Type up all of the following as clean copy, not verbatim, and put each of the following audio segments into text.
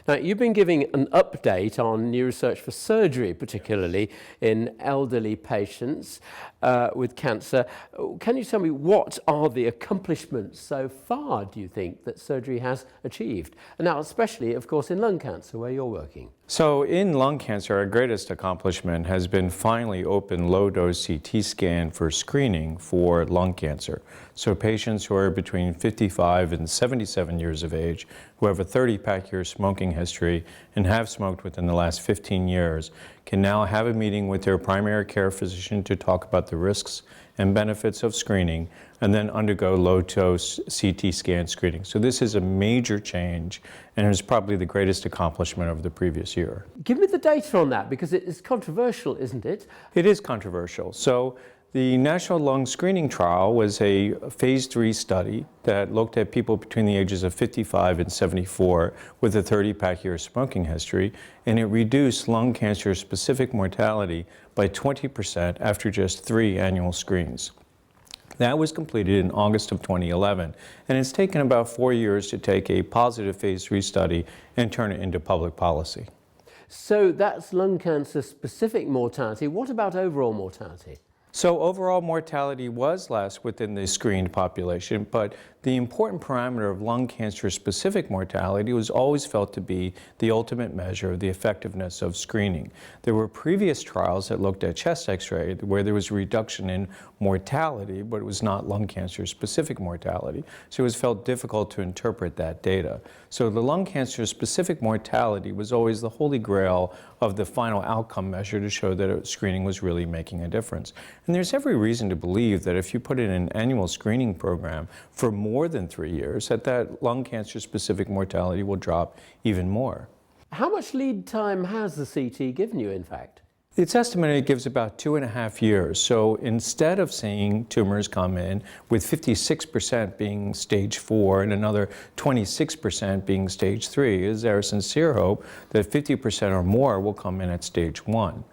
Now, you've been giving an update on new research for surgery, particularly in elderly patients with cancer. Can you tell me what are the accomplishments so far, do you think, that surgery has achieved? And now, especially, of course, in lung cancer, where you're working. So in lung cancer, our greatest accomplishment has been finally open low-dose CT scan for screening for lung cancer. So patients who are between 55 and 77 years of age, who have a 30-pack-year smoking history and have smoked within the last 15 years, can now have a meeting with their primary care physician to talk about the risks and benefits of screening, and then undergo low-dose CT scan screening. So this is a major change, and it's probably the greatest accomplishment of the previous year. Give me the data on that, because it is controversial, isn't it? It is controversial. So the National Lung Screening Trial was a phase 3 study that looked at people between the ages of 55 and 74 with a 30-pack-year smoking history, and it reduced lung cancer-specific mortality by 20% after just 3 annual screens. That was completed in August of 2011, and it's taken about 4 years to take a positive phase 3 study and turn it into public policy. So that's lung cancer-specific mortality. What about overall mortality? So overall mortality was less within the screened population, but the important parameter of lung cancer-specific mortality was always felt to be the ultimate measure of the effectiveness of screening. There were previous trials that looked at chest X-ray where there was a reduction in mortality, but it was not lung cancer-specific mortality. So it was felt difficult to interpret that data. So the lung cancer-specific mortality was always the holy grail of the final outcome measure to show that screening was really making a difference. And there's every reason to believe that if you put in an annual screening program for more than 3 years, that lung cancer-specific mortality will drop even more. How much lead time has the CT given you, in fact? It's estimated it gives about 2.5 years. So instead of seeing tumors come in with 56% being stage 4 and another 26% being stage 3, is our sincere hope that 50% or more will come in at stage 1.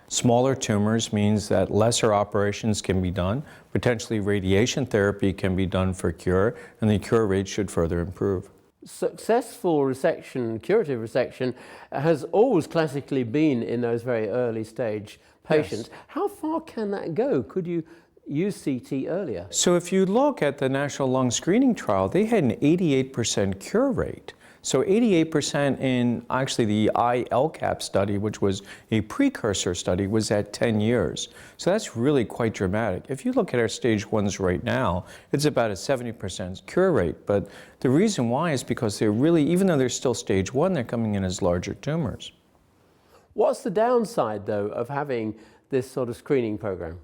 Smaller tumors means that lesser operations can be done, potentially radiation therapy can be done for cure, and the cure rate should further improve. Successful resection, curative resection, has always classically been in those very early stage patients. Yes. How far can that go? Could you use CT earlier? So if you look at the National Lung Screening Trial, they had an 88% cure rate. So 88% in actually the ILCAP study, which was a precursor study, was at 10 years. So that's really quite dramatic. If you look at our stage 1s right now, it's about a 70% cure rate. But the reason why is because they're really, even though they're still stage 1, they're coming in as larger tumors. What's the downside, though, of having this sort of screening program?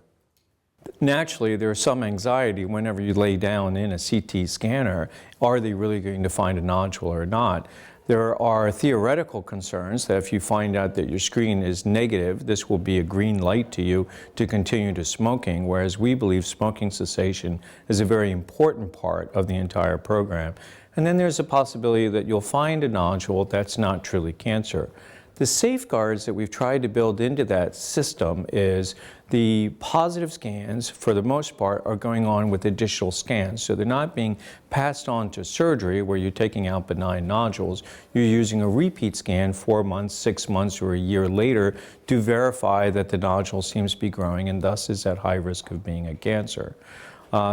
Naturally, there's some anxiety whenever you lay down in a CT scanner. Are they really going to find a nodule or not? There are theoretical concerns that if you find out that your screen is negative, this will be a green light to you to continue to smoking, whereas we believe smoking cessation is a very important part of the entire program. And then there's a possibility that you'll find a nodule that's not truly cancer. The safeguards that we've tried to build into that system is the positive scans, for the most part, are going on with additional scans. So they're not being passed on to surgery where you're taking out benign nodules. You're using a repeat scan 4 months, 6 months, or a year later to verify that the nodule seems to be growing and thus is at high risk of being a cancer.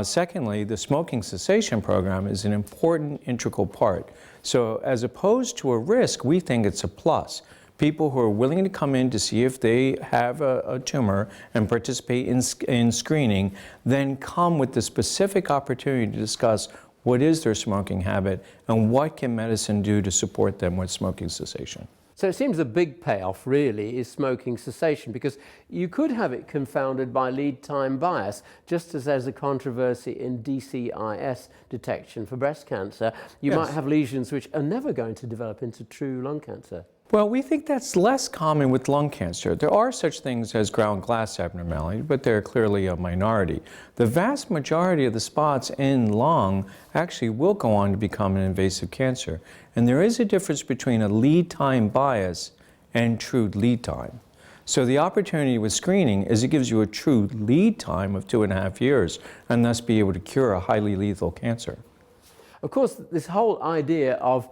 Secondly, the smoking cessation program is an important integral part. So as opposed to a risk, we think it's a plus. People who are willing to come in to see if they have a tumor and participate in screening, then come with the specific opportunity to discuss what is their smoking habit and what can medicine do to support them with smoking cessation. So it seems the big payoff really is smoking cessation, because you could have it confounded by lead time bias, just as there's a controversy in DCIS detection for breast cancer. You might have lesions which are never going to develop into true lung cancer. Well, we think that's less common with lung cancer. There are such things as ground glass abnormality, but they're clearly a minority. The vast majority of the spots in lung actually will go on to become an invasive cancer. And there is a difference between a lead time bias and true lead time. So the opportunity with screening is it gives you a true lead time of 2.5 years and thus be able to cure a highly lethal cancer. Of course, this whole idea of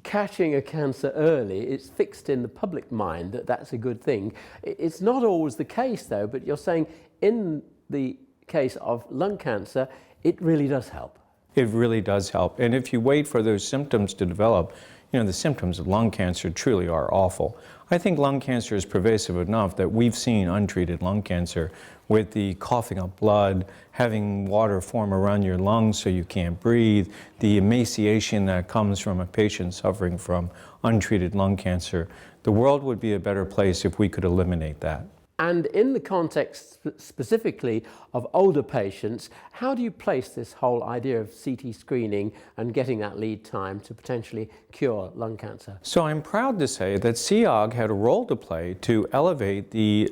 catching a cancer early, it's fixed in the public mind that that's a good thing. It's not always the case though, but you're saying in the case of lung cancer, it really does help. It really does help. And if you wait for those symptoms to develop, you know, the symptoms of lung cancer truly are awful. I think lung cancer is pervasive enough that we've seen untreated lung cancer with the coughing up blood, having water form around your lungs so you can't breathe, the emaciation that comes from a patient suffering from untreated lung cancer. The world would be a better place if we could eliminate that. And in the context specifically of older patients, how do you place this whole idea of CT screening and getting that lead time to potentially cure lung cancer? So I'm proud to say that SIOG had a role to play to elevate the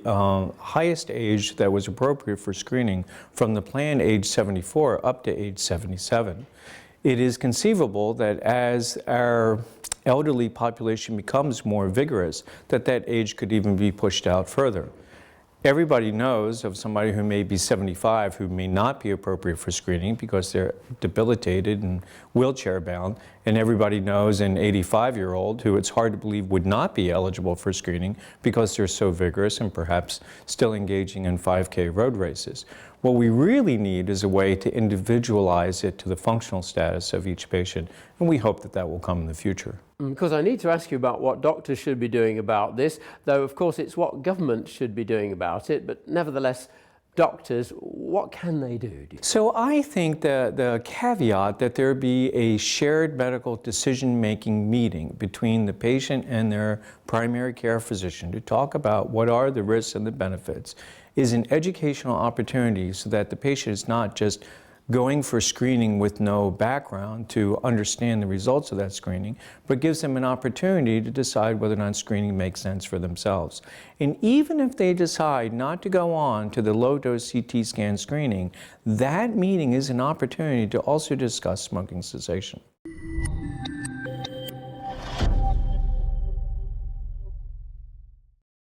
highest age that was appropriate for screening from the planned age 74 up to age 77. It is conceivable that as our elderly population becomes more vigorous, that age could even be pushed out further. Everybody knows of somebody who may be 75 who may not be appropriate for screening because they're debilitated and wheelchair bound, and everybody knows an 85-year-old who it's hard to believe would not be eligible for screening because they're so vigorous and perhaps still engaging in 5K road races. What we really need is a way to individualize it to the functional status of each patient, and we hope that that will come in the future. Because I need to ask you about what doctors should be doing about this, though of course it's what government should be doing about it, but nevertheless, doctors, what can they do? So I think the caveat that there be a shared medical decision-making meeting between the patient and their primary care physician to talk about what are the risks and the benefits is an educational opportunity so that the patient is not just going for screening with no background to understand the results of that screening, but gives them an opportunity to decide whether or not screening makes sense for themselves. And even if they decide not to go on to the low-dose CT scan screening, that meeting is an opportunity to also discuss smoking cessation.